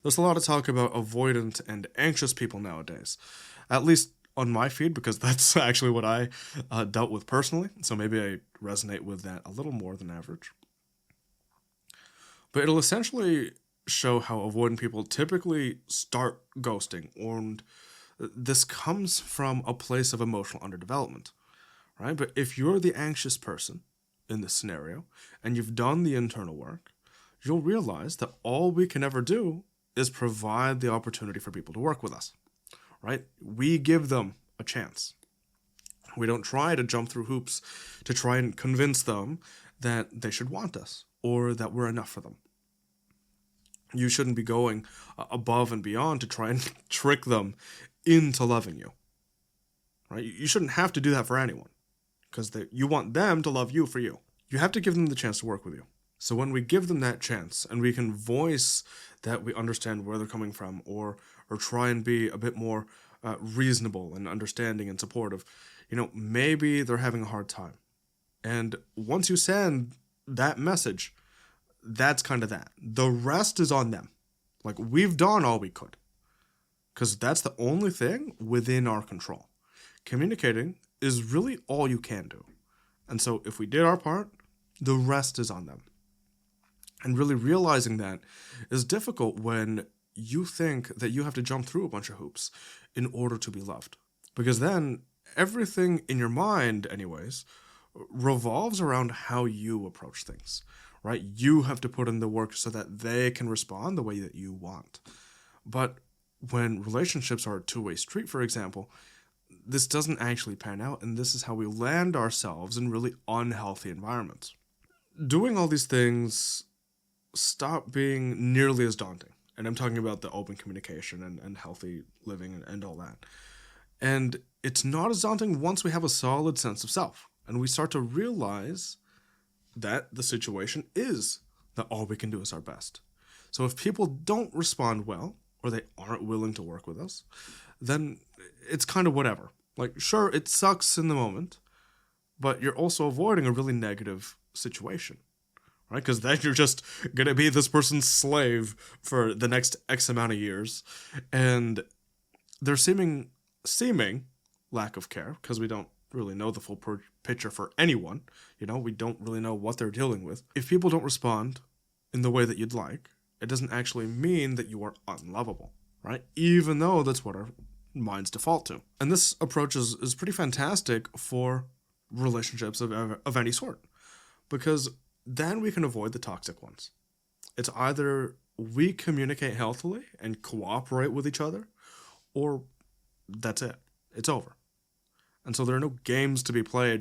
There's a lot of talk about avoidant and anxious people nowadays, at least on my feed, because that's actually what I dealt with personally. So maybe I resonate with that a little more than average. But it'll essentially show how avoidant people typically start ghosting, and this comes from a place of emotional underdevelopment, right? But if you're the anxious person in this scenario and you've done the internal work, you'll realize that all we can ever do is provide the opportunity for people to work with us, right? We give them a chance. We don't try to jump through hoops to try and convince them that they should want us or that we're enough for them. You shouldn't be going above and beyond to try and trick them into loving you, right? You shouldn't have to do that for anyone because you want them to love you for you. You have to give them the chance to work with you. So when we give them that chance and we can voice that we understand where they're coming from, or try and be a bit more reasonable and understanding and supportive, maybe they're having a hard time. And once you send that message, that's kind of that. The rest is on them. Like, we've done all we could because that's the only thing within our control. Communicating is really all you can do. And so if we did our part, the rest is on them. And really realizing that is difficult when you think that you have to jump through a bunch of hoops in order to be loved. Because then everything in your mind, anyways, revolves around how you approach things, right? You have to put in the work so that they can respond the way that you want. But when relationships are a two-way street, for example, this doesn't actually pan out, and this is how we land ourselves in really unhealthy environments. Doing all these things stop being nearly as daunting. And I'm talking about the open communication and healthy living and all that. And it's not as daunting once we have a solid sense of self and we start to realize that the situation is that all we can do is our best. So if people don't respond well or they aren't willing to work with us, then it's kind of whatever. Like, sure, it sucks in the moment, but you're also avoiding a really negative situation, right? Because then you're just going to be this person's slave for the next X amount of years. And their seeming lack of care, because we don't really know the full picture for anyone, we don't really know what they're dealing with. If people don't respond in the way that you'd like, it doesn't actually mean that you are unlovable, right? Even though that's what our minds default to. And this approach is pretty fantastic for relationships of any sort, because then we can avoid the toxic ones. It's either we communicate healthily and cooperate with each other, or that's it. It's over. And so there are no games to be played